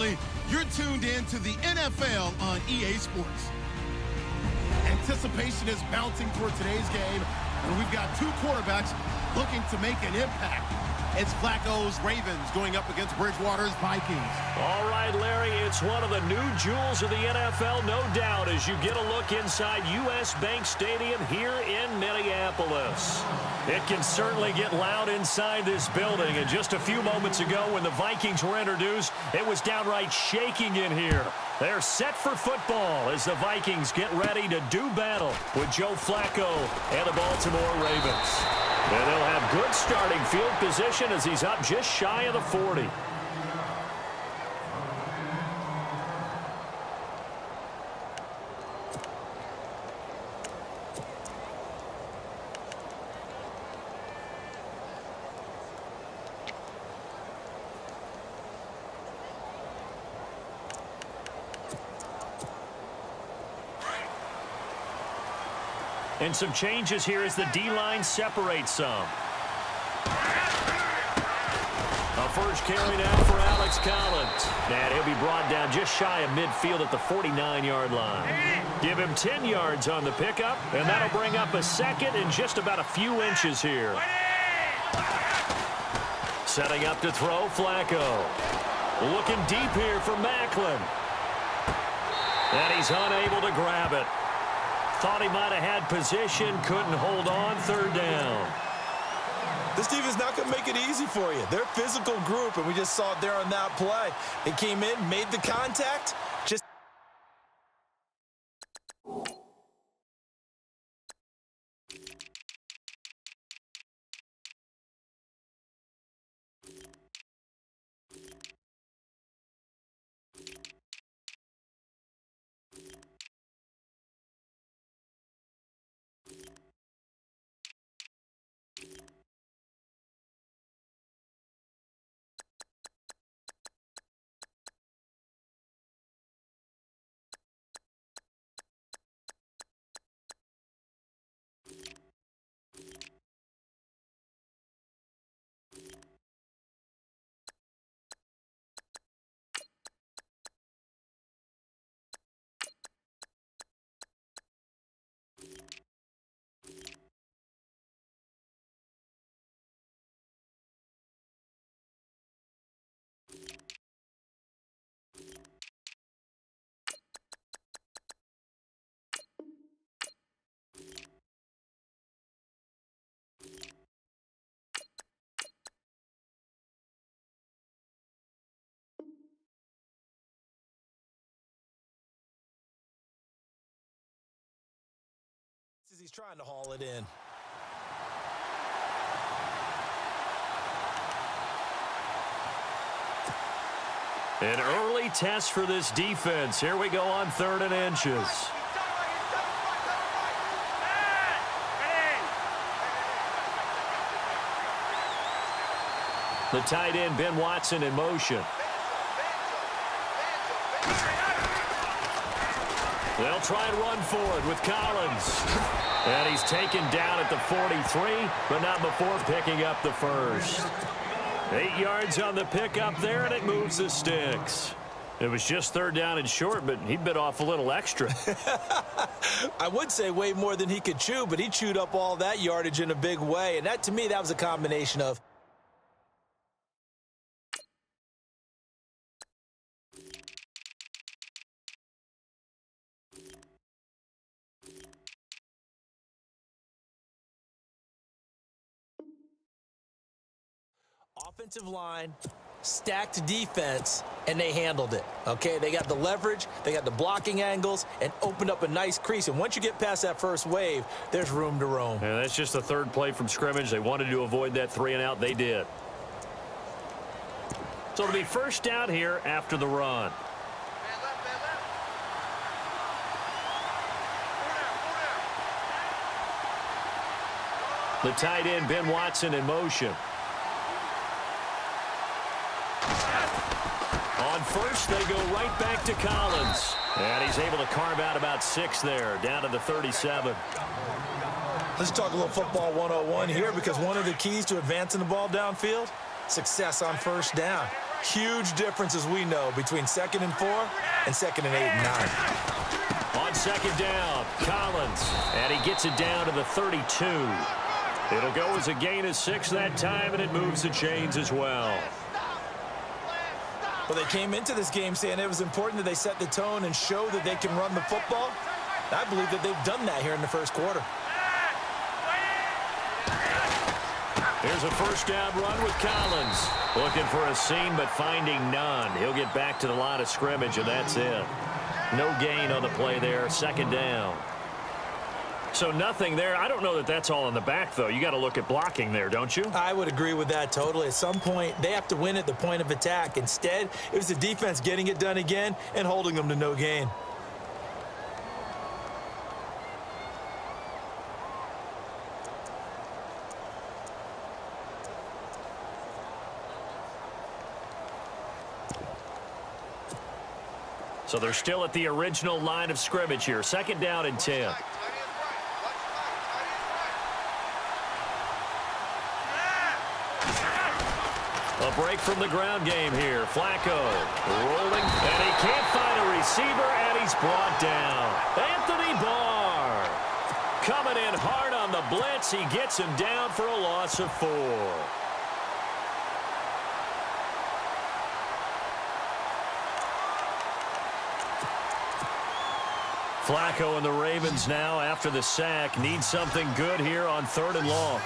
importantly, you're tuned in to the NFL on EA Sports. Anticipation is mounting for today's game, and we've got two quarterbacks looking to make an impact. It's Flacco's Ravens going up against Bridgewater's Vikings. All right, Larry, it's one of the new jewels of the NFL, no doubt, as you get a look inside U.S. Bank Stadium here in Minneapolis. It can certainly get loud inside this building, and just a few moments ago when the Vikings were introduced, it was downright shaking in here. They're set for football as the Vikings get ready to do battle with Joe Flacco and the Baltimore Ravens. And they'll have good starting field position as he's up just shy of the 40. And some changes here as the D-line separates some. A first carry now for Alex Collins. And he'll be brought down just shy of midfield at the 49-yard line. Give him 10 yards on the pickup, and that'll bring up a second in just about a few inches here. Setting up to throw, Flacco. Looking deep here for Macklin. And he's unable to grab it. Thought he might have had position, couldn't hold on, third down. This defense is not going to make it easy for you. They're a physical group, and we just saw it there on that play. They came in, made the contact, just... He's trying to haul it in. An early test for this defense. Here we go on 3rd and inches. The tight end, Ben Watson, in motion. They'll try and run forward with Collins. And he's taken down at the 43, but not before picking up the first. 8 yards on the pickup there, and it moves the sticks. It was just 3rd down and short, but he bit off a little extra. I would say way more than he could chew, but he chewed up all that yardage in a big way. And that, to me, that was a combination of offensive line, stacked defense, and they handled it. Okay, they got the leverage, they got the blocking angles, and opened up a nice crease. And once you get past that first wave, there's room to roam. And that's just the 3rd play from scrimmage. They wanted to avoid that 3-and-out. They did. So it'll be first down here after the run. The tight end, Ben Watson, in motion. On first, they go right back to Collins. And he's able to carve out about 6 there, down to the 37. Let's talk a little football 101 here, because one of the keys to advancing the ball downfield, success on first down. Huge difference, as we know, between 2nd and 4 and 2nd and 8 and 9. On 2nd down, Collins, and he gets it down to the 32. It'll go as a gain of 6 that time, and it moves the chains as well. Well, they came into this game saying it was important that they set the tone and show that they can run the football. I believe that they've done that here in the first quarter. Here's a first down run with Collins. Looking for a seam, but finding none. He'll get back to the line of scrimmage, and that's it. No gain on the play there. 2nd down. So nothing there. I don't know that that's all in the back, though. You got to look at blocking there, don't you? I would agree with that totally. At some point, they have to win at the point of attack. Instead, it was the defense getting it done again and holding them to no gain. So they're still at the original line of scrimmage here. 2nd down and 10. A break from the ground game here. Flacco rolling, and he can't find a receiver, and he's brought down. Anthony Barr coming in hard on the blitz. He gets him down for a loss of 4. Flacco and the Ravens now, after the sack, need something good here on 3rd and long.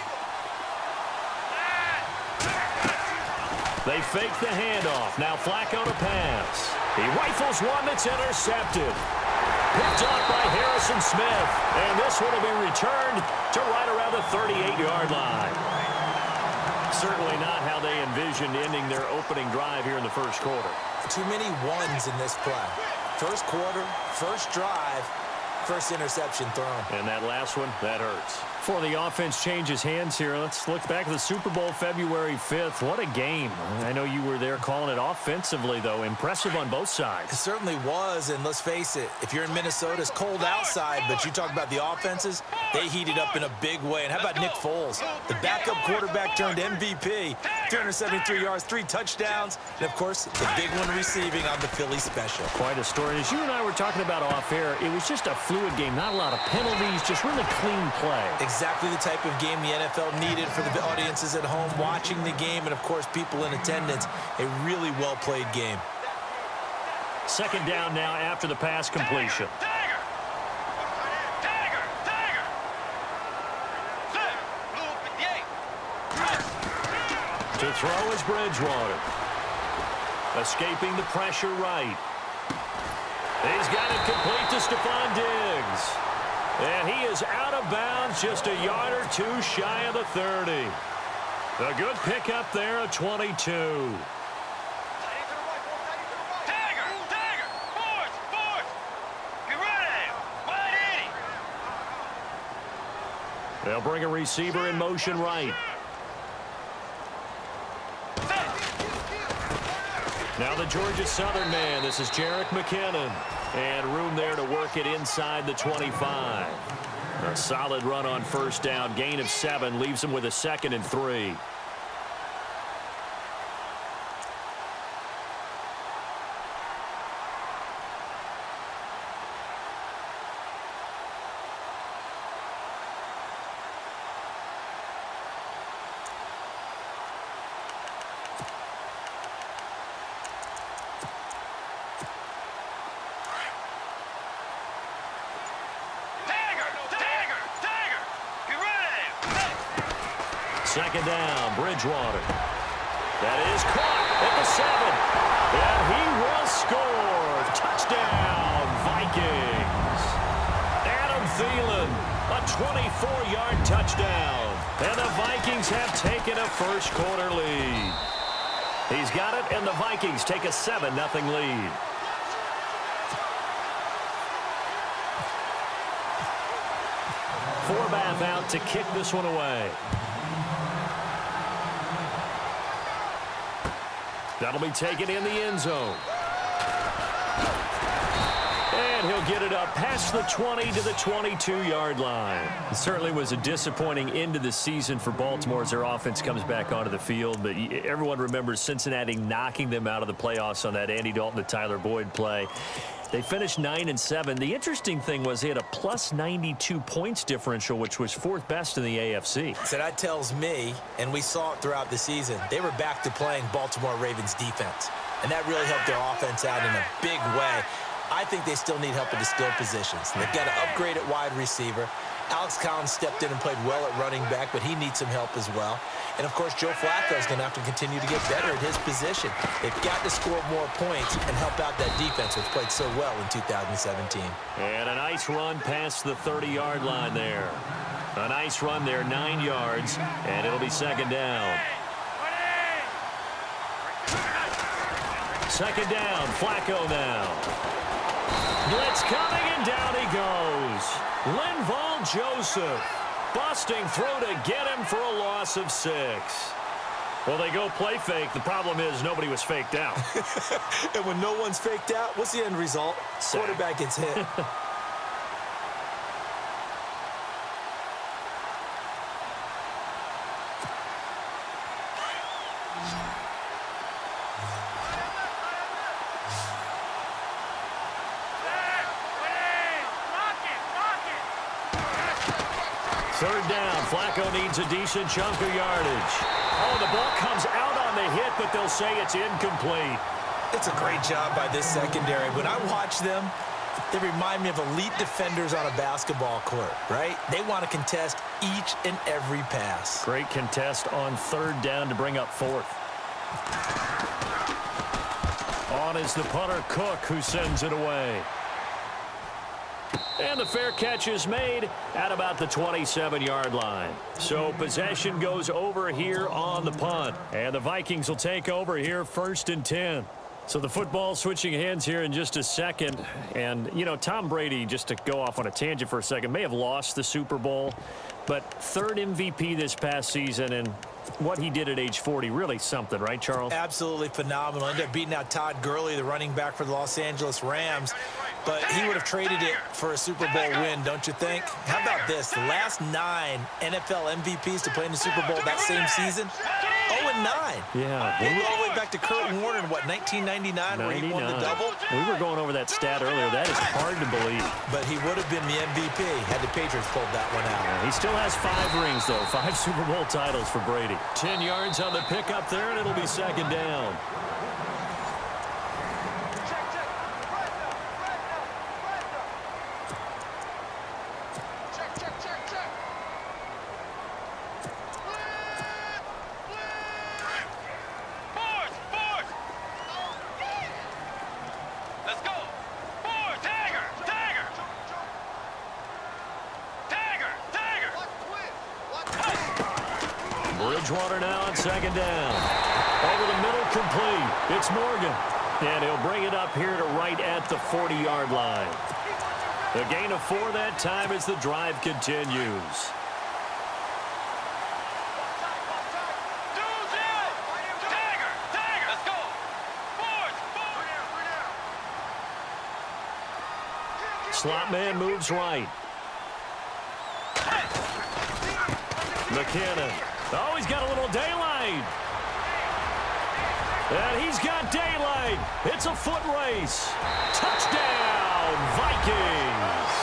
They fake the handoff. Now Flacco to pass. He rifles one that's intercepted. Picked off by Harrison Smith. And this one will be returned to right around the 38-yard line. Certainly not how they envisioned ending their opening drive here in the first quarter. Too many ones in this play. First quarter, first drive, first interception thrown. And that last one, that hurts. Before the offense changes hands here, let's look back at the Super Bowl February 5th. What a game. I know you were there calling it offensively, though. Impressive on both sides. It certainly was, and let's face it, if you're in Minnesota, it's cold outside, but you talk about the offenses, they heated up in a big way. And how about Nick Foles? The backup quarterback turned MVP, 373 yards, 3 touchdowns, and, of course, the big one receiving on the Philly special. Quite a story. As you and I were talking about off air, it was just a fluid game, not a lot of penalties, just really clean play. Exactly the type of game the NFL needed for the audiences at home watching the game and, of course, people in attendance. A really well-played game. 2nd down now after the pass completion. To throw is Bridgewater. Escaping the pressure right. He's got it complete to Stephon Diggs. And he is out of bounds, just a yard or 2 shy of the 30. A good pickup there at 22. They'll bring a receiver in motion right. Now the Georgia Southern man. This is Jerick McKinnon. And room there to work it inside the 25. A solid run on first down. Gain of 7 leaves him with a 2nd and 3. Second down, Bridgewater. That is caught at the 7. And he will score. Touchdown, Vikings. Adam Thielen, a 24-yard touchdown. And the Vikings have taken a first quarter lead. He's got it, and the Vikings take a 7-0 lead. Forbath out to kick this one away. That'll be taken in the end zone. And he'll get it up past the 20 to the 22-yard line. It certainly was a disappointing end to the season for Baltimore as their offense comes back onto the field. But everyone remembers Cincinnati knocking them out of the playoffs on that Andy Dalton to Tyler Boyd play. They finished 9-7. The interesting thing was they had a plus 92 points differential, which was fourth best in the AFC. So that tells me, and we saw it throughout the season, they were back to playing Baltimore Ravens defense. And that really helped their offense out in a big way. I think they still need help at the skill positions. They've got to upgrade at wide receiver. Alex Collins stepped in and played well at running back, but he needs some help as well. And, of course, Joe Flacco is going to have to continue to get better at his position. They've got to score more points and help out that defense, which played so well in 2017. And a nice run past the 30-yard line there. A nice run there, 9 yards, and it'll be second down. Second down, Flacco now. Blitz coming, and down he goes. Linval Joseph busting through to get him for a loss of 6. Well, they go play fake. The problem is nobody was faked out. And when no one's faked out, what's the end result? Quarterback gets hit. Third down, Flacco needs a decent chunk of yardage. Oh, the ball comes out on the hit, but they'll say it's incomplete. It's a great job by this secondary. When I watch them, they remind me of elite defenders on a basketball court, right? They want to contest each and every pass. Great contest on third down to bring up fourth. On is the punter, Cook, who sends it away. And the fair catch is made at about the 27-yard line. So possession goes over here on the punt. And the Vikings will take over here 1st and 10. So the football switching hands here in just a second. And, you know, Tom Brady, just to go off on a tangent for a second, may have lost the Super Bowl. But third MVP this past season, and what he did at age 40, really something, right, Charles? Absolutely phenomenal. Ended up beating out Todd Gurley, the running back for the Los Angeles Rams. But he would have traded it for a Super Bowl win, don't you think? How about this? The last 9 NFL MVPs to play in the Super Bowl that same season, 0-9. Yeah. We were all the way back to Kurt Warner in, what, 1999, where he won the double? We were going over that stat earlier. That is hard to believe. But he would have been the MVP had the Patriots pulled that one out. Yeah, he still has 5 rings, though. 5 Super Bowl titles for Brady. 10 yards on the pickup there, and it'll be second down. Bridgewater now on second down. Over the middle, complete. It's Morgan. And he'll bring it up here to right at the 40-yard line. The gain of 4 that time as the drive continues. Slot man moves right. McKinnon. Oh, he's got a little daylight. And he's got daylight. It's a foot race. Touchdown, Vikings.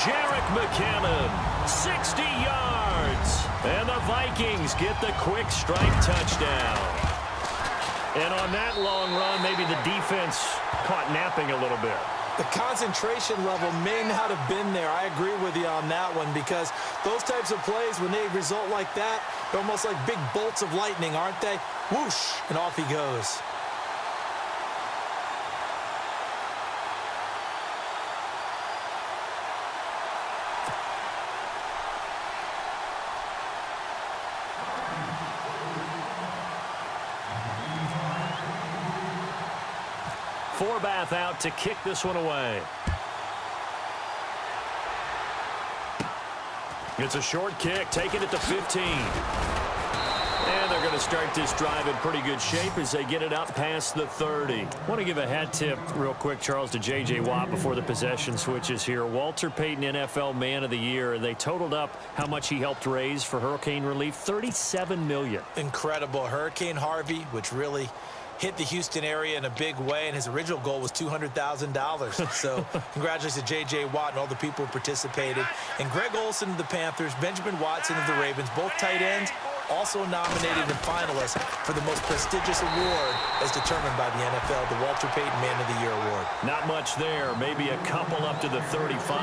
Jerick McKinnon, 60 yards. And the Vikings get the quick strike touchdown. And on that long run, maybe the defense caught napping a little bit. The concentration level may not have been there. I agree with you on that one, because those types of plays, when they result like that, they're almost like big bolts of lightning, aren't they? Whoosh, and off he goes. Forbath out to kick this one away. It's a short kick, taking it to 15. And they're going to start this drive in pretty good shape as they get it up past the 30. I want to give a hat tip real quick, Charles, to J.J. Watt before the possession switches here. Walter Payton NFL Man of the Year. They totaled up how much he helped raise for hurricane relief, $37 million. Incredible. Hurricane Harvey, which really hit the Houston area in a big way, and his original goal was $200,000. So congratulations to J.J. Watt and all the people who participated. And Greg Olsen of the Panthers, Benjamin Watson of the Ravens, both tight ends, also nominated and finalists for the most prestigious award as determined by the NFL, the Walter Payton Man of the Year Award. Not much there. Maybe a couple up to the 35.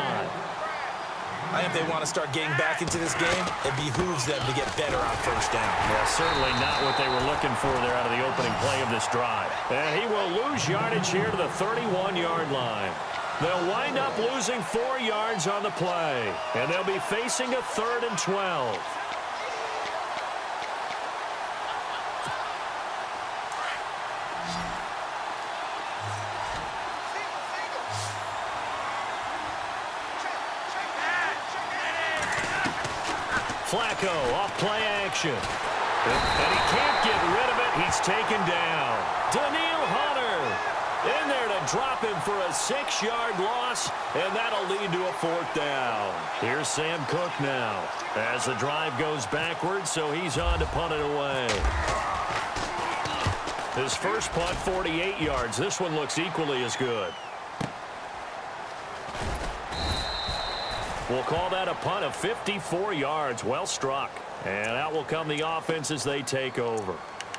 I think if they want to start getting back into this game, it behooves them to get better on first down. Yeah, certainly not what they were looking for there out of the opening play of this drive. And he will lose yardage here to the 31-yard line. They'll wind up losing 4 yards on the play. And they'll be facing a 3rd and 12. Flacco off play action. And he can't get rid of it. He's taken down. Daniil Hunter in there to drop him for a 6-yard loss, and that'll lead to a 4th down. Here's Sam Cook now as the drive goes backwards, so he's on to punt it away. His first punt, 48 yards. This one looks equally as good. We'll call that a punt of 54 yards. Well struck. And out will come the offense as they take over.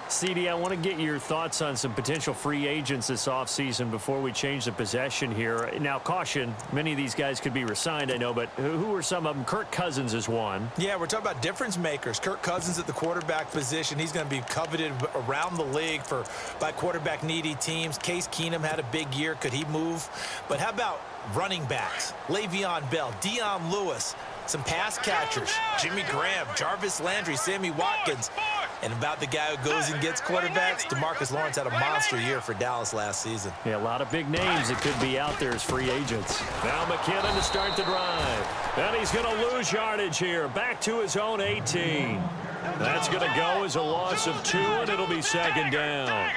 CD, I want to get your thoughts on some potential free agents this offseason before we change the possession here. Now, caution, many of these guys could be re-signed, I know, but who are some of them? Kirk Cousins is one. Yeah, we're talking about difference makers. Kirk Cousins at the quarterback position. He's going to be coveted around the league by quarterback-needy teams. Case Keenum had a big year. Could he move? But how about running backs? Le'Veon Bell, Dion Lewis, some pass catchers, Jimmy Graham, Jarvis Landry, Sammy Watkins. And about the guy who goes and gets quarterbacks, DeMarcus Lawrence had a monster year for Dallas last season. Yeah, a lot of big names that could be out there as free agents. Now McKinnon to start the drive. And he's going to lose yardage here. Back to his own 18. That's going to go as a loss of 2, and it'll be 2nd down.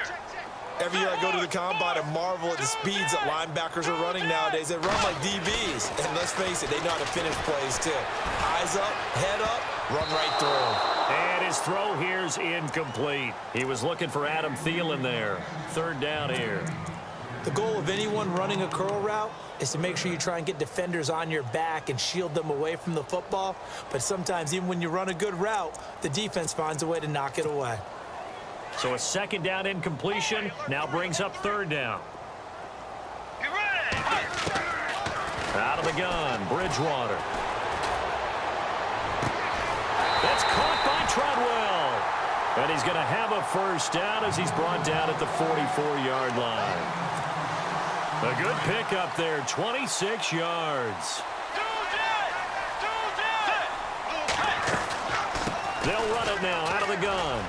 Every year I go to the combine and marvel at the speeds that linebackers are running nowadays. They run like DBs. And let's face it, they know how to finish plays too. Eyes up, head up, run right through. And his throw here's incomplete. He was looking for Adam Thielen there. 3rd down here. The goal of anyone running a curl route is to make sure you try and get defenders on your back and shield them away from the football. But sometimes even when you run a good route, the defense finds a way to knock it away. So a 2nd down incompletion now brings up 3rd down. Out of the gun, Bridgewater. That's caught by Treadwell. And he's going to have a 1st down as he's brought down at the 44-yard line. A good pickup there, 26 yards. They'll run it now out of the gun.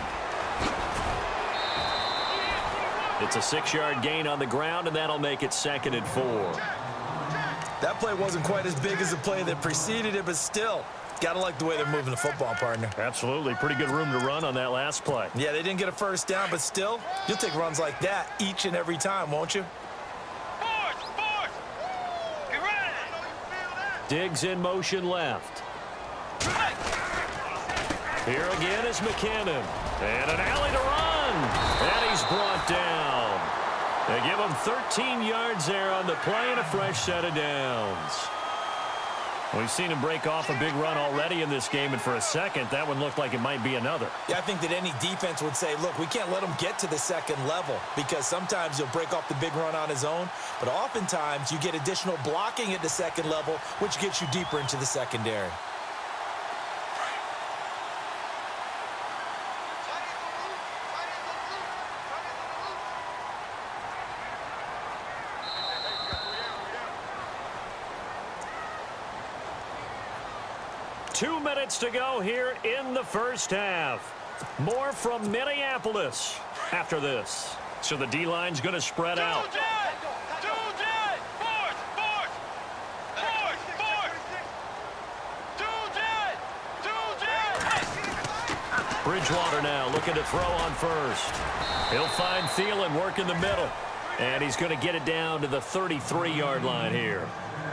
It's a 6-yard gain on the ground, and that'll make it 2nd and 4. That play wasn't quite as big as the play that preceded it, but still, got to like the way they're moving the football, partner. Absolutely. Pretty good room to run on that last play. Yeah, they didn't get a 1st down, but still, you'll take runs like that each and every time, won't you? Diggs in motion left. Here again is McKinnon. And an alley to run. And he's brought down. They give him 13 yards there on the play and a fresh set of downs. We've seen him break off a big run already in this game, and for a second, that one looked like it might be another. Yeah, I think that any defense would say, look, we can't let him get to the 2nd level because sometimes he'll break off the big run on his own, but oftentimes you get additional blocking at the 2nd level, which gets you deeper into the secondary. Two minutes to go here in the 1st half. More from Minneapolis after this. So the D-line's going to spread out. Bridgewater now looking to throw on first. He'll find Thielen working the middle. And he's going to get it down to the 33-yard line here.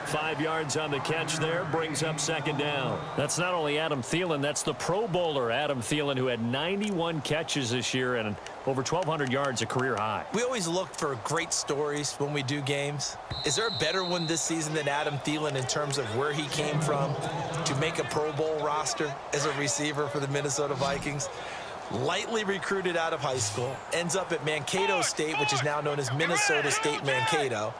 5 yards on the catch there, brings up second down. That's not only Adam Thielen, that's the Pro Bowler Adam Thielen, who had 91 catches this year and over 1,200 yards, a career high. We always look for great stories when we do games. Is there a better one this season than Adam Thielen in terms of where he came from to make a Pro Bowl roster as a receiver for the Minnesota Vikings? Lightly recruited out of high school, ends up at Mankato State, which is now known as Minnesota State Mankato.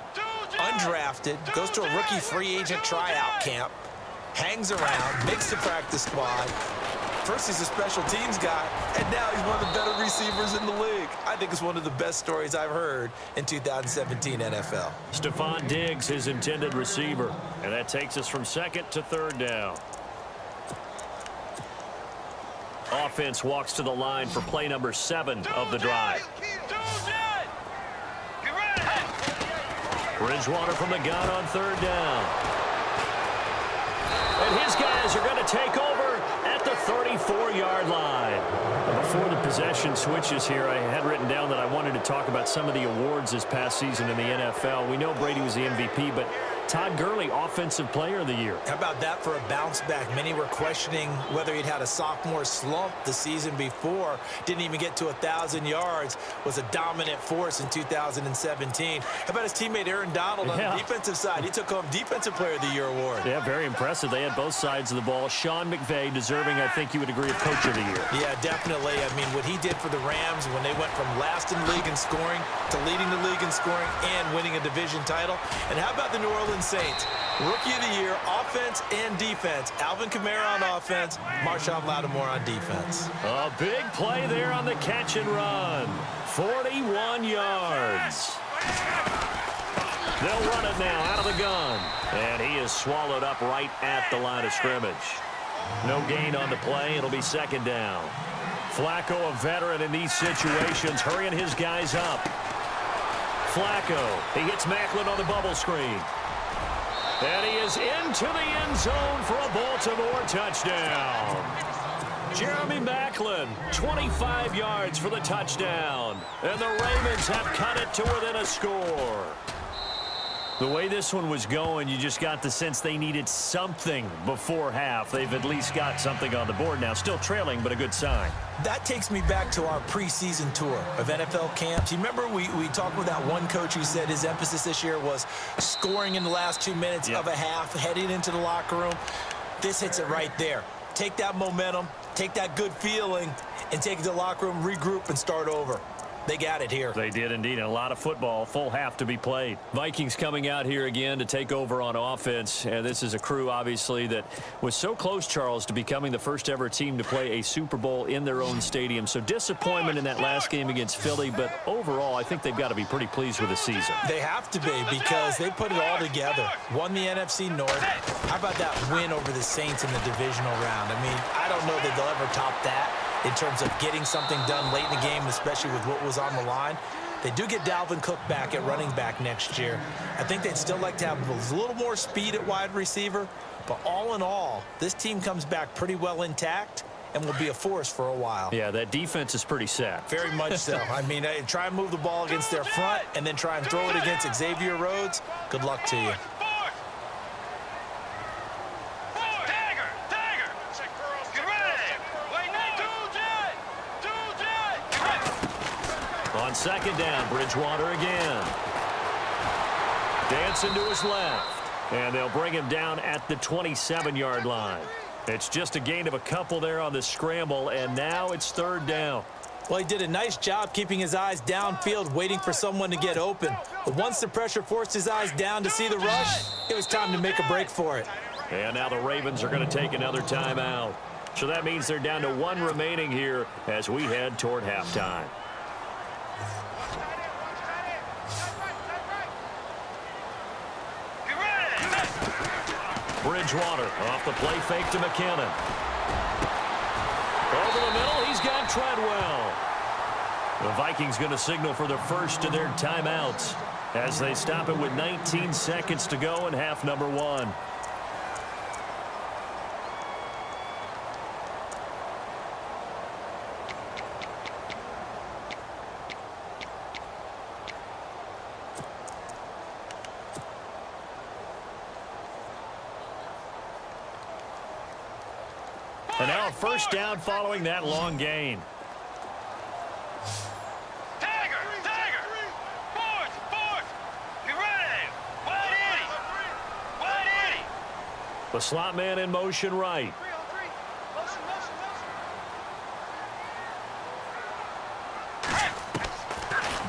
Undrafted, goes to a rookie free agent tryout camp, hangs around, makes the practice squad. First he's a special teams guy, and now he's one of the better receivers in the league. I think it's one of the best stories I've heard in 2017 NFL. Stephon Diggs, his intended receiver, and that takes us from second to third down. Offense walks to the line for play number 7 of the drive. Bridgewater from the gun on third down. And his guys are going to take over at the 34-yard line. Before the possession switches here, I had written down that I wanted to talk about some of the awards this past season in the NFL. We know Brady was the MVP, but Todd Gurley, Offensive Player of the Year. How about that for a bounce back? Many were questioning whether he'd had a sophomore slump the season before. Didn't even get to 1,000 yards. Was a dominant force in 2017. How about his teammate Aaron Donald on the defensive side? He took home Defensive Player of the Year award. Yeah, very impressive. They had both sides of the ball. Sean McVay deserving, I think you would agree, of Coach of the Year. Yeah, definitely. I mean, what he did for the Rams when they went from last in the league in scoring to leading the league in scoring and winning a division title. And how about the New Orleans Saints? Rookie of the Year, offense and defense. Alvin Kamara on offense, Marshawn Lattimore on defense. A big play there on the catch and run. 41 yards. They'll run it now out of the gun. And he is swallowed up right at the line of scrimmage. No gain on the play. It'll be second down. Flacco, a veteran in these situations, hurrying his guys up. Flacco, he hits Macklin on the bubble screen. And he is into the end zone for a Baltimore touchdown. Jeremy Macklin, 25 yards for the touchdown. And the Ravens have cut it to within a score. The way this one was going, you just got the sense they needed something before half. They've at least got something on the board now. Still trailing, but a good sign. That takes me back to our preseason tour of NFL camps. You remember we talked with that one coach who said his emphasis this year was scoring in the last 2 minutes of a half, heading into the locker room. This hits it right there. Take that momentum, take that good feeling, and take it to the locker room, regroup, and start over. They got it here. They did indeed. And a lot of football, full half to be played. Vikings coming out here again to take over on offense. And this is a crew, obviously, that was so close, Charles, to becoming the first ever team to play a Super Bowl in their own stadium. So disappointment in that last game against Philly. But overall, I think they've got to be pretty pleased with the season. They have to be because they put it all together. Won the NFC North. How about that win over the Saints in the divisional round? I mean, I don't know that they'll ever top that in terms of getting something done late in the game, especially with what was on the line. They do get Dalvin Cook back at running back next year. I think they'd still like to have a little more speed at wide receiver, but all in all, this team comes back pretty well intact and will be a force for a while. Yeah, that defense is pretty set. Very much so. I mean, try and move the ball against their front and then try and throw it against Xavier Rhodes. Good luck to you. On second down, Bridgewater again. Dancing to his left. And they'll bring him down at the 27-yard line. It's just a gain of a couple there on the scramble, and now it's third down. Well, he did a nice job keeping his eyes downfield, waiting for someone to get open. But once the pressure forced his eyes down to see the rush, it was time to make a break for it. And now the Ravens are going to take another timeout. So that means they're down to one remaining here as we head toward halftime. Bridgewater off the play fake to McKinnon. Over the middle, he's got Treadwell. The Vikings going to signal for the first of their timeouts as they stop it with 19 seconds to go in half number one. And now a first down following that long gain. The slot man in motion right.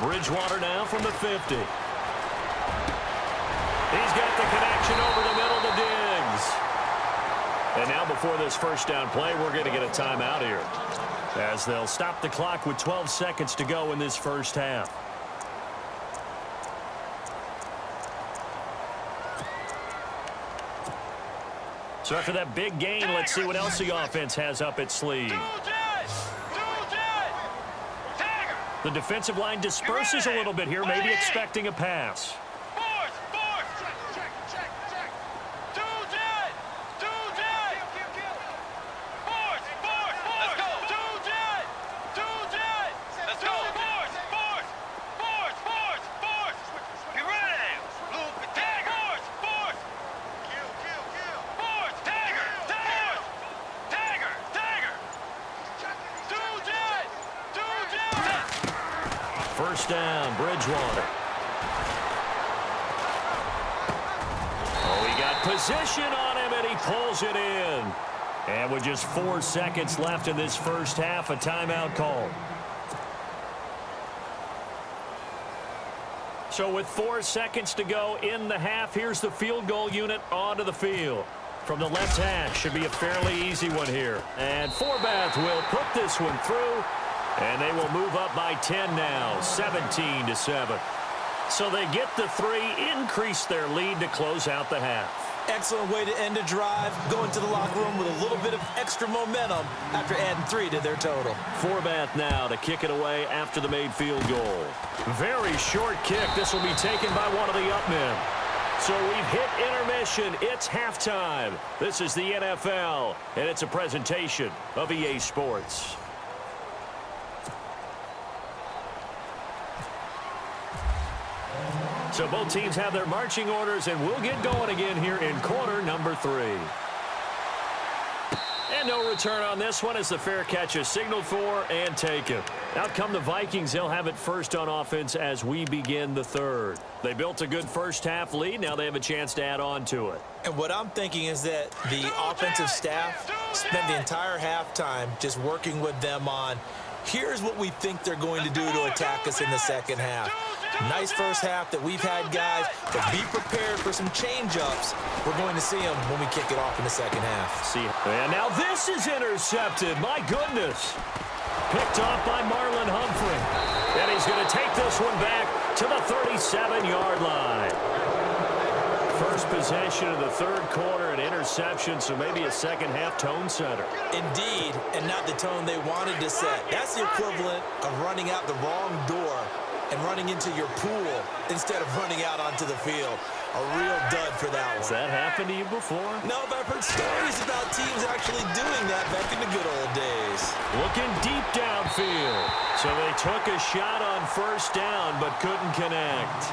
Bridgewater now from the 50. He's got the connection over the middle to Diggs. And now before this first down play, we're going to get a timeout here, as they'll stop the clock with 12 seconds to go in this first half. So after that big gain, let's see what else the offense has up its sleeve. The defensive line disperses a little bit here, maybe expecting a pass. First down, Bridgewater. Oh, he got position on him, and he pulls it in. And with just 4 seconds left in this first half, a timeout call. So with 4 seconds to go in the half, here's the field goal unit onto the field. From the left hash, should be a fairly easy one here. And Forbath will put this one through. And they will move up by 10 now, 17-7. So they get the 3, increase their lead to close out the half. Excellent way to end a drive, going to the locker room with a little bit of extra momentum after adding 3 to their total. Forbath now to kick it away after the made field goal. Very short kick. This will be taken by one of the upmen. So we've hit intermission. It's halftime. This is the NFL, and it's a presentation of EA Sports. So both teams have their marching orders, and we'll get going again here in quarter number 3. And no return on this one as the fair catch is signaled for and taken. Out come the Vikings. They'll have it first on offense as we begin the third. They built a good first half lead. Now they have a chance to add on to it. And what I'm thinking is that the offensive staff spent the entire halftime just working with them on, here's what we think they're going to do to attack us in the second half. Nice first half that we've had, guys, but be prepared for some change-ups. We're going to see them when we kick it off in the second half. And now this is intercepted. My goodness. Picked off by Marlon Humphrey. And he's going to take this one back to the 37-yard line. First possession of the third quarter, an interception, so maybe a second-half tone setter. Indeed, and not the tone they wanted to set. That's the equivalent of running out the wrong door and running into your pool instead of running out onto the field. A real dud for that one. Has that happened to you before? No, but I've heard stories about teams actually doing that back in the good old days. Looking deep downfield. So they took a shot on first down but couldn't connect.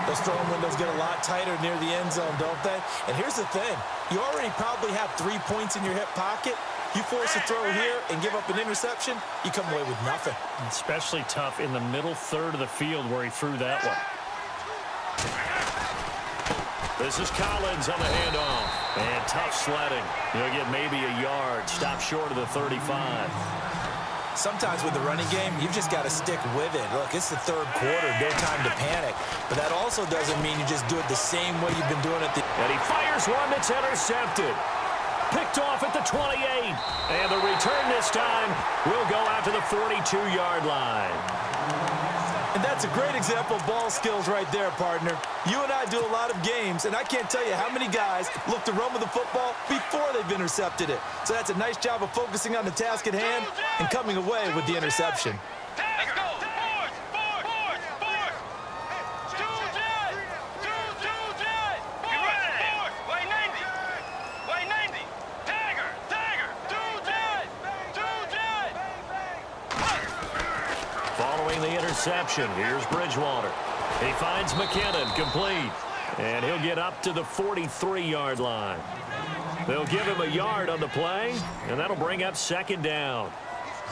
Those throwing windows get a lot tighter near the end zone, don't they? And here's the thing. You already probably have 3 points in your hip pocket. You force a throw here and give up an interception, you come away with nothing. Especially tough in the middle third of the field where he threw that one. This is Collins on the handoff. And tough sledding. He'll get maybe a yard. Stop short of the 35. Sometimes with the running game, you've just got to stick with it. Look, it's the third quarter. No time to panic. But that also doesn't mean you just do it the same way you've been doing it. And he fires one that's intercepted. Picked off at the 28. And the return this time will go out to the 42-yard line. And that's a great example of ball skills right there, partner. You and I do a lot of games, and I can't tell you how many guys look to run with the football before they've intercepted it. So that's a nice job of focusing on the task at hand and coming away with the interception. Interception. Here's Bridgewater. He finds McKinnon, complete. And he'll get up to the 43-yard line. They'll give him a yard on the play, and that'll bring up second down.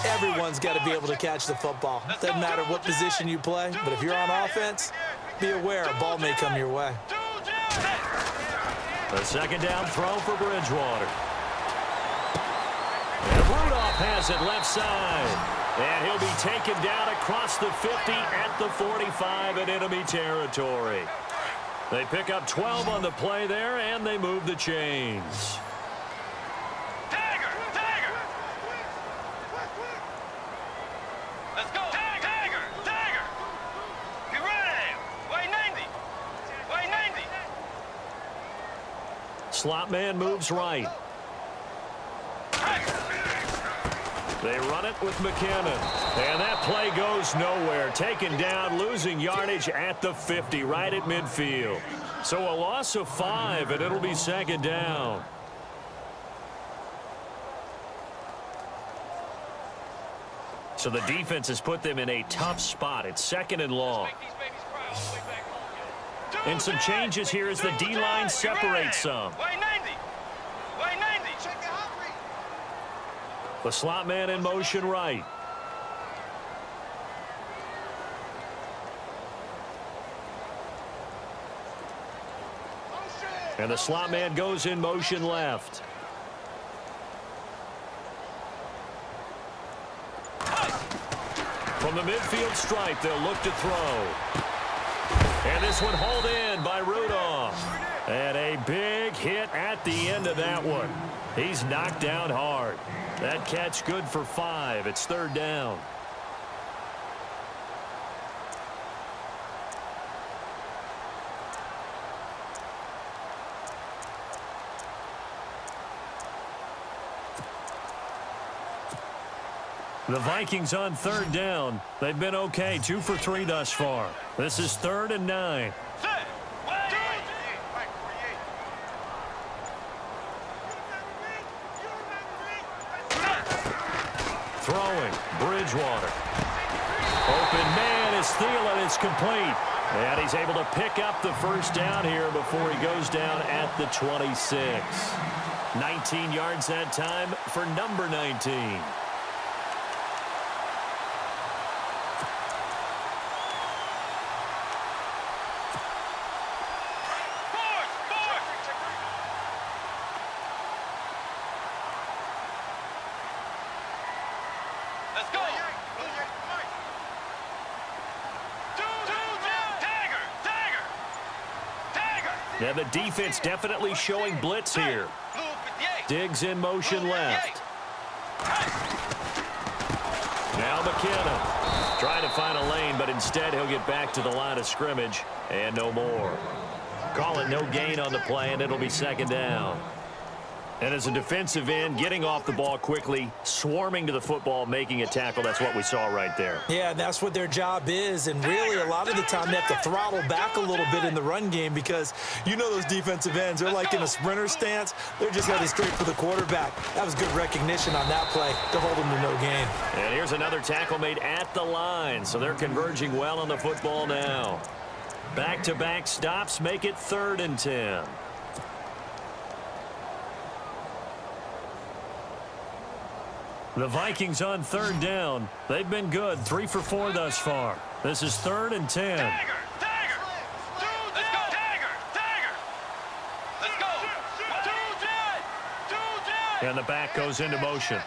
Everyone's got to be able to catch the football. Doesn't matter what position you play, but if you're on offense, be aware a ball may come your way. The second down throw for Bridgewater. And Rudolph has it left side. And he'll be taken down across the 50 at the 45 in enemy territory. They pick up 12 on the play there, and they move the chains. Tiger! Let's go! Tiger! Get ready! Way 90! Way 90! Slot man moves right. They run it with McKinnon. And that play goes nowhere. Taken down, losing yardage at the 50, right at midfield. So a loss of 5, and it'll be second down. So the defense has put them in a tough spot. It's second and long. And some changes here as the D-line separates some. Way 90! Way 90! The slot man in motion right. And the slot man goes in motion left. From the midfield stripe, they'll look to throw. And this one hauled in by Rudolph. And a big hit at the end of that one. He's knocked down hard. That catch good for 5. It's third down. The Vikings on third down. They've been okay, 2 for 3 thus far. This is 3rd and 9. Throwing, Bridgewater. Open man is Thielen. It's complete. And he's able to pick up the first down here before he goes down at the 26. 19 yards that time for number 19. Let's go! Yeah, the defense definitely showing blitz here. Diggs in motion left. Now McKinnon trying to find a lane, but instead he'll get back to the line of scrimmage and no more. Call it no gain on the play, and it'll be second down. And as a defensive end, getting off the ball quickly, swarming to the football, making a tackle, that's what we saw right there. Yeah, that's what their job is, and really a lot of the time they have to throttle back a little bit in the run game because you know those defensive ends, they're like in a sprinter stance. They're just headed straight for the quarterback. That was good recognition on that play to hold them to no gain. And here's another tackle made at the line, so they're converging well on the football now. Back-to-back stops make it 3rd and 10. The Vikings on third down. They've been good, 3 for 4 thus far. This is 3rd and 10. Let's go! And the back goes into motion.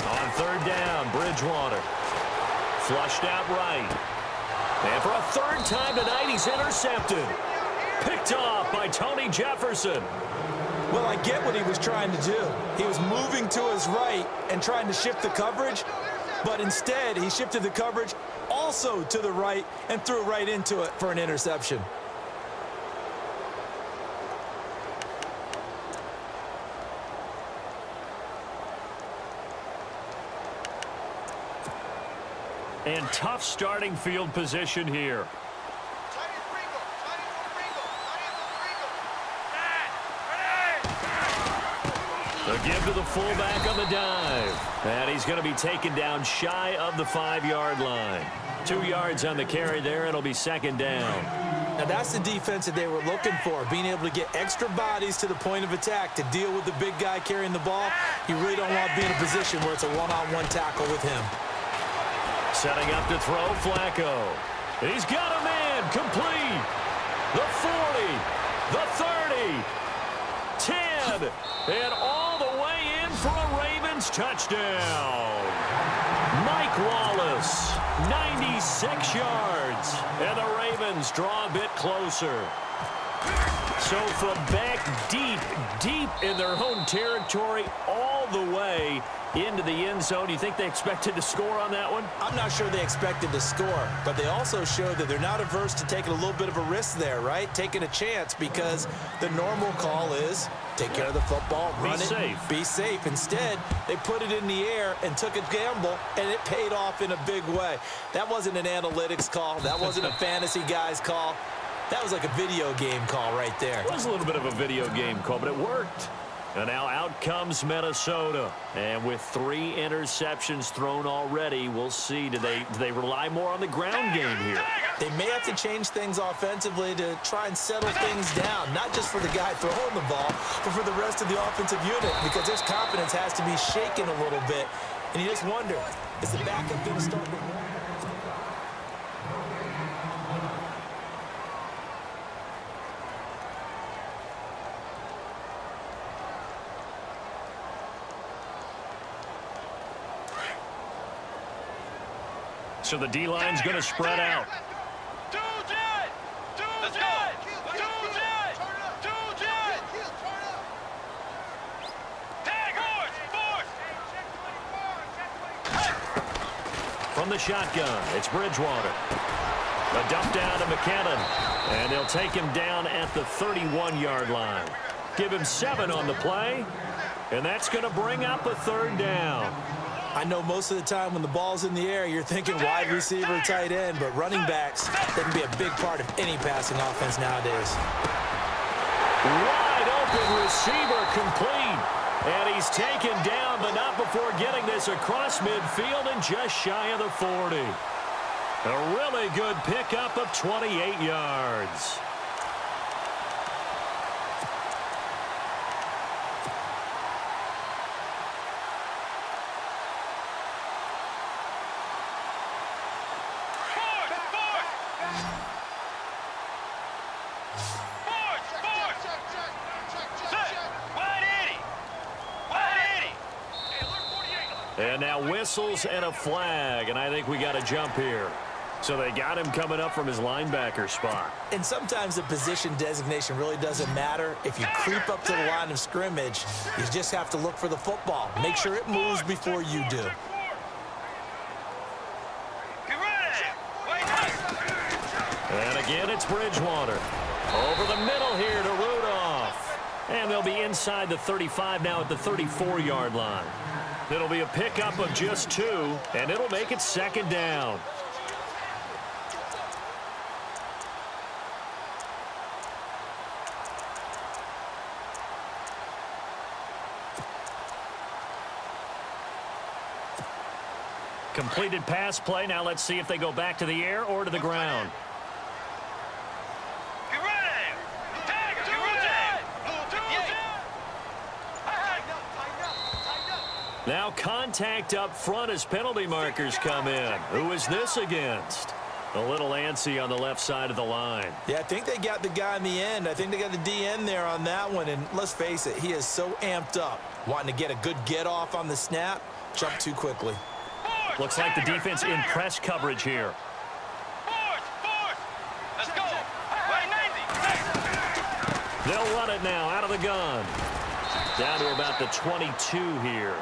On third down, Bridgewater. Flushed out right. And for a 3rd time tonight, he's intercepted. Picked off by Tony Jefferson. Well, I get what he was trying to do. He was moving to his right and trying to shift the coverage, but instead he shifted the coverage also to the right and threw right into it for an interception. And tough starting field position here. The give to the fullback on the dive. And he's going to be taken down shy of the 5-yard line. 2 yards on the carry there. It'll be second down. Now that's the defense that they were looking for, being able to get extra bodies to the point of attack to deal with the big guy carrying the ball. You really don't want to be in a position where it's a one-on-one tackle with him. Setting up to throw, Flacco. He's got a man, complete. The 40, the 30, 10, and all the way in for a Ravens touchdown. Mike Wallace, 96 yards, and the Ravens draw a bit closer. So from back deep in their own territory, all the way into the end zone, you think they expected to score on that one? I'm not sure they expected to score, but they also showed that they're not averse to taking a little bit of a risk there, right? Taking a chance, because the normal call is take care of the football, run it, be safe. Instead, they put it in the air and took a gamble, and it paid off in a big way. That wasn't an analytics call. That wasn't a fantasy guy's call. That was like a video game call right there. It was a little bit of a video game call, but it worked. And now out comes Minnesota. And with 3 interceptions thrown already, we'll see. Do they rely more on the ground game here? They may have to change things offensively to try and settle things down, not just for the guy throwing the ball, but for the rest of the offensive unit, because his confidence has to be shaken a little bit. And you just wonder, is the backup going to start with one? So the D-line's going to spread out. From the shotgun, it's Bridgewater. A dump down to McKinnon. And they'll take him down at the 31-yard line. Give him 7 on the play. And that's going to bring up a third down. I know most of the time when the ball's in the air, you're thinking wide receiver, tight end, but running backs, that can be a big part of any passing offense nowadays. Wide open receiver, complete. And he's taken down, but not before getting this across midfield and just shy of the 40. A really good pickup of 28 yards. And now whistles and a flag, and I think we got a jump here. So they got him coming up from his linebacker spot. And sometimes the position designation really doesn't matter. If you creep up to the line of scrimmage, you just have to look for the football. Make sure it moves before you do. And again, it's Bridgewater. Over the middle here to Rudolph. And they'll be inside the 35 now at the 34-yard line. It'll be a pickup of just 2, and it'll make it second down. Completed pass play. Now let's see if they go back to the air or to the ground. Now contact up front as penalty markers come in. Who is this against? A little antsy on the left side of the line. Yeah, I think they got the guy in the end. I think they got the DN there on that one. And let's face it, he is so amped up, wanting to get a good get off on the snap, jump too quickly. Looks like the defense in press coverage here. Let's go. They'll run it now out of the gun. Down to about the 22 here.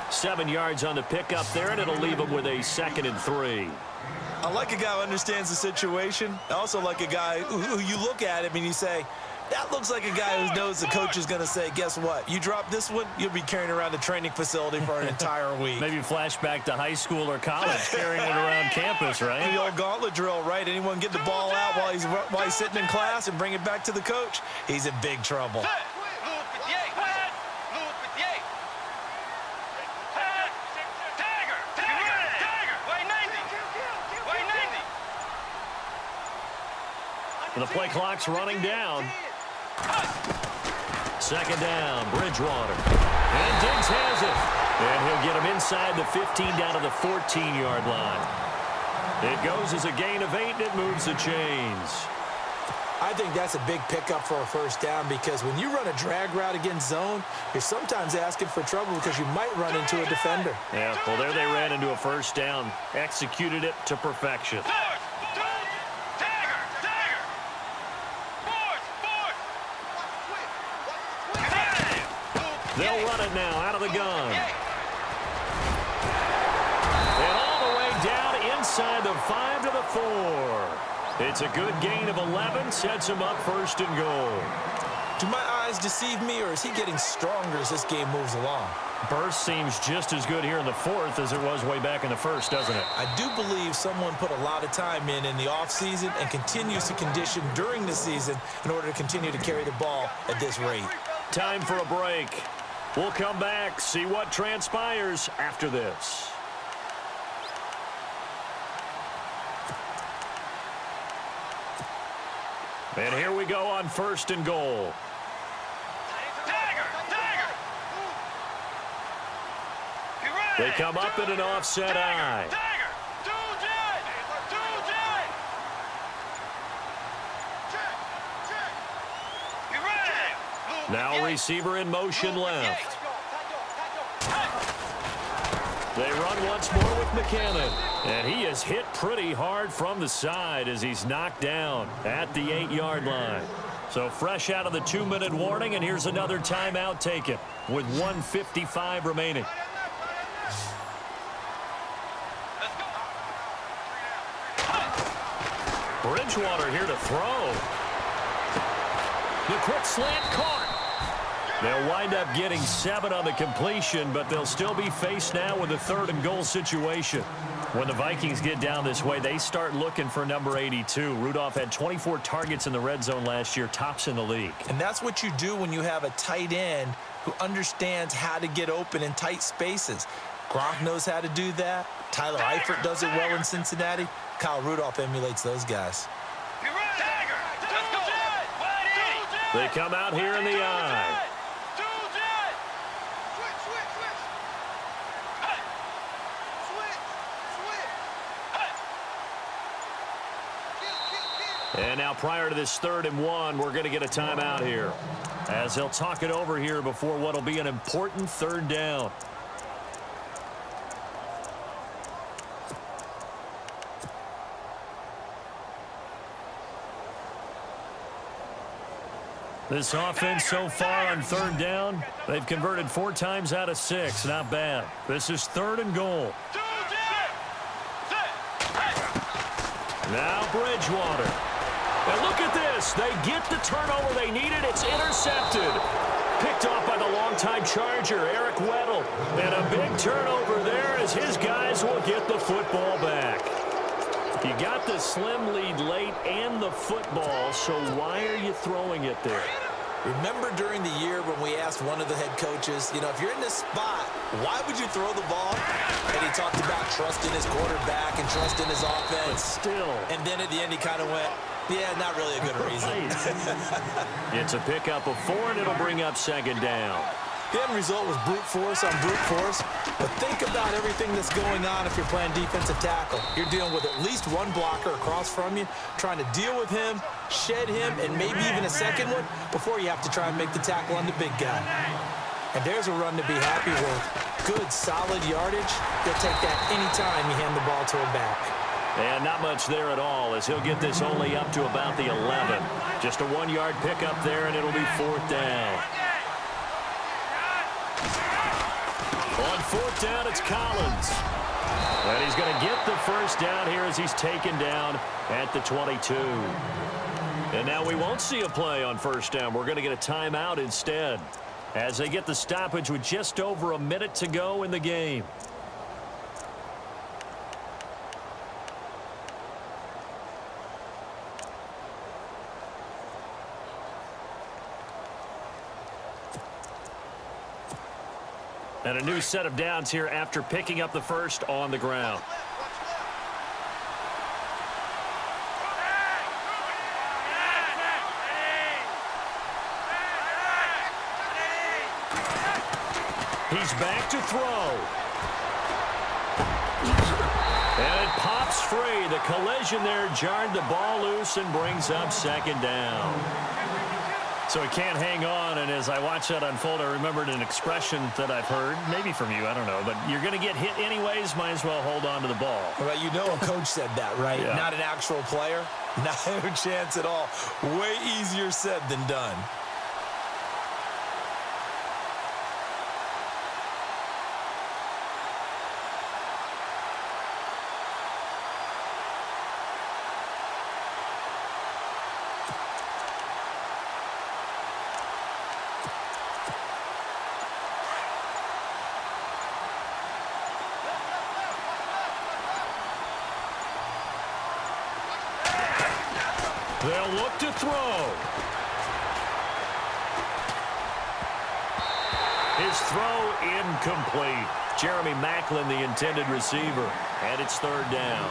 7 yards on the pickup there, and it'll leave them with a 2nd and 3. I like a guy who understands the situation. I also like a guy who you look at him and you say, that looks like a guy who knows the coach is going to say, guess what? You drop this one, you'll be carrying around the training facility for an entire week. Maybe flashback to high school or college, carrying it around campus, right? The old gauntlet drill, right? Anyone get the ball out while he's sitting in class and bring it back to the coach, he's in big trouble. The play clock's running down. Second down, Bridgewater. And Diggs has it. And he'll get him inside the 15 down to the 14-yard line. It goes as a gain of 8, and it moves the chains. I think that's a big pickup for a first down because when you run a drag route against zone, you're sometimes asking for trouble because you might run into a defender. Yeah, well, there they ran into a first down. Executed it to perfection. They'll run it now out of the gun. And all the way down inside the 5 to the 4. It's a good gain of 11, sets him up first and goal. Do my eyes deceive me, or is he getting stronger as this game moves along? Burst seems just as good here in the 4th as it was way back in the 1st, doesn't it? I do believe someone put a lot of time in the offseason and continues to condition during the season in order to continue to carry the ball at this rate. Time for a break. We'll come back, see what transpires after this. And here we go on first and goal. They come up in an offset eye. Now receiver in motion left. They run once more with McKinnon. And he is hit pretty hard from the side as he's knocked down at the 8-yard line. So fresh out of the 2-minute warning, and here's another timeout taken with 1:55 remaining. Bridgewater here to throw. The quick slant caught. They'll wind up getting 7 on the completion, but they'll still be faced now with a 3rd and goal situation. When the Vikings get down this way, they start looking for number 82. Rudolph had 24 targets in the red zone last year, tops in the league. And that's what you do when you have a tight end who understands how to get open in tight spaces. Gronk knows how to do that. Tyler Eifert does it well in Cincinnati. Kyle Rudolph emulates those guys. They come out here in the eye. And now prior to this 3rd and 1, we're going to get a timeout here as they'll talk it over here before what will be an important 3rd down. This offense so far on 3rd down, they've converted 4 times out of 6. Not bad. This is 3rd and goal. Now Bridgewater. And look at this. They get the turnover they needed. It's intercepted. Picked off by the longtime Charger, Eric Weddle. And a big turnover there as his guys will get the football back. You got the slim lead late and the football, so why are you throwing it there? Remember during the year when we asked one of the head coaches, you know, if you're in this spot, why would you throw the ball? And he talked about trusting his quarterback and trusting his offense. But still. And then at the end he kind of went, yeah, not really a good reason. It's a pickup of 4, and it'll bring up 2nd down. The end result was brute force on brute force. But think about everything that's going on if you're playing defensive tackle. You're dealing with at least one blocker across from you, trying to deal with him, shed him, and maybe even a second one before you have to try and make the tackle on the big guy. And there's a run to be happy with. Good, solid yardage. He'll take that anytime you hand the ball to a back. And not much there at all as he'll get this only up to about the 11. Just a 1-yard pickup there, and it'll be 4th down. On 4th down, it's Collins. And he's going to get the first down here as he's taken down at the 22. And now we won't see a play on 1st down. We're going to get a timeout instead as they get the stoppage with just over a minute to go in the game. And a new set of downs here after picking up the first on the ground. He's back to throw. And it pops free. The collision there jarred the ball loose and brings up second down. So he can't hang on, and as I watch that unfold, I remembered an expression that I've heard, maybe from you, I don't know, but you're going to get hit anyways, might as well hold on to the ball. Well, you know a coach said that, right? Yeah. Not an actual player. Not a chance at all. Way easier said than done. They'll look to throw. His throw incomplete. Jeremy Maclin, the intended receiver, and it's third down.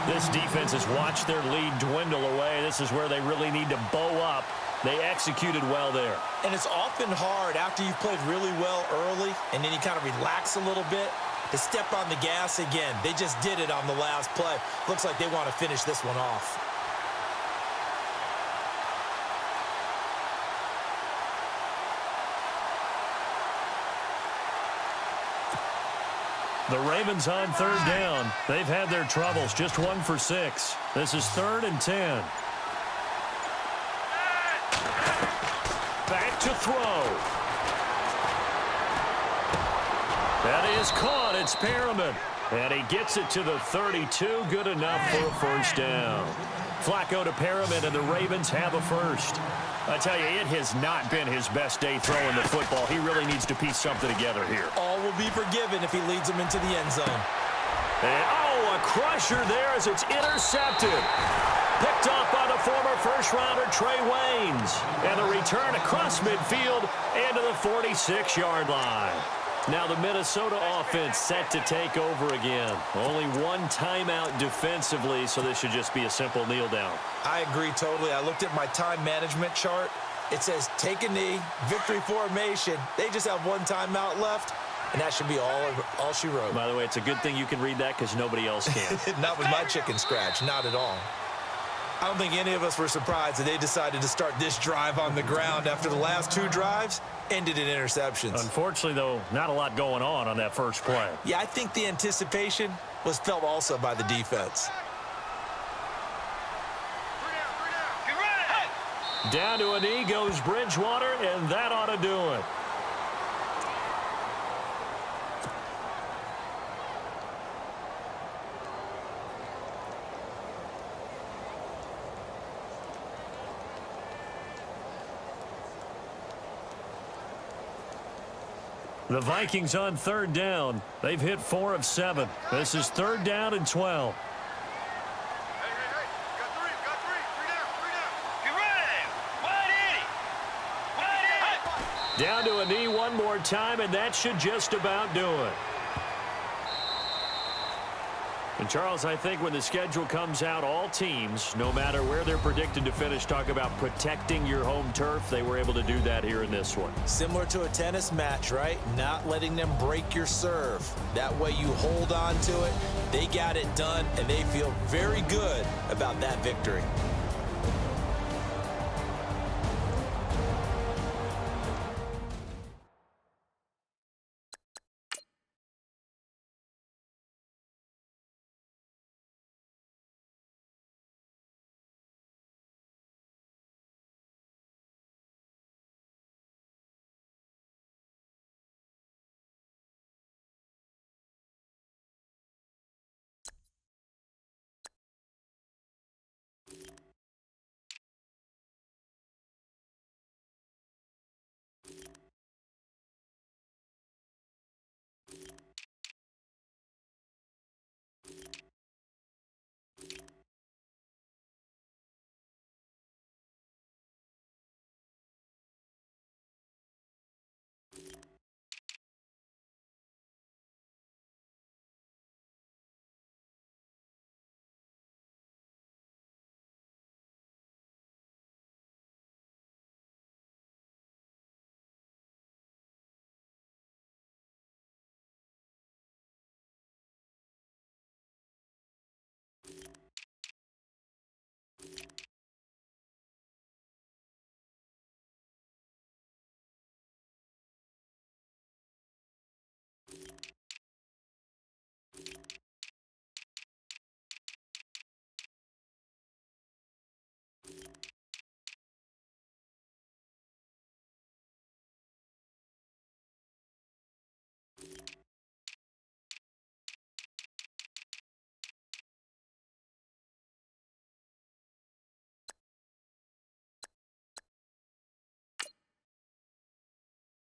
This defense has watched their lead dwindle away. This is where they really need to bow up. They executed well there. And it's often hard after you've played really well early and then you kind of relax a little bit to step on the gas again. They just did it on the last play. Looks like they want to finish this one off. The Ravens on third down. They've had their troubles. Just 1 for 6. This is 3rd and 10. Back to throw. That is caught. It's Perriman. And he gets it to the 32. Good enough for a first down. Flacco to Perriman, and the Ravens have a first. I tell you, it has not been his best day throwing the football. He really needs to piece something together here. All will be forgiven if he leads them into the end zone. And, a crusher there as it's intercepted. Picked off by the former first-rounder Trey Waynes. And the return across midfield into the 46-yard line. Now the Minnesota offense set to take over again. Only one timeout defensively, so this should just be a simple kneel down. I agree totally. I looked at my time management chart. It says take a knee, victory formation. They just have one timeout left, and that should be all she wrote. By the way, it's a good thing you can read that because nobody else can. Not with my chicken scratch, not at all. I don't think any of us were surprised that they decided to start this drive on the ground after the last 2 drives ended in interceptions. Unfortunately, though, not a lot going on that first play. Yeah, I think the anticipation was felt also by the defense. Down to a knee goes Bridgewater, and that ought to do it. The Vikings on third down. They've hit 4 of 7. This is 3rd down and 12. Down to a knee one more time, and that should just about do it. And, Charles, I think when the schedule comes out, all teams, no matter where they're predicted to finish, talk about protecting your home turf. They were able to do that here in this one. Similar to a tennis match, right? Not letting them break your serve. That way you hold on to it. They got it done, and they feel very good about that victory.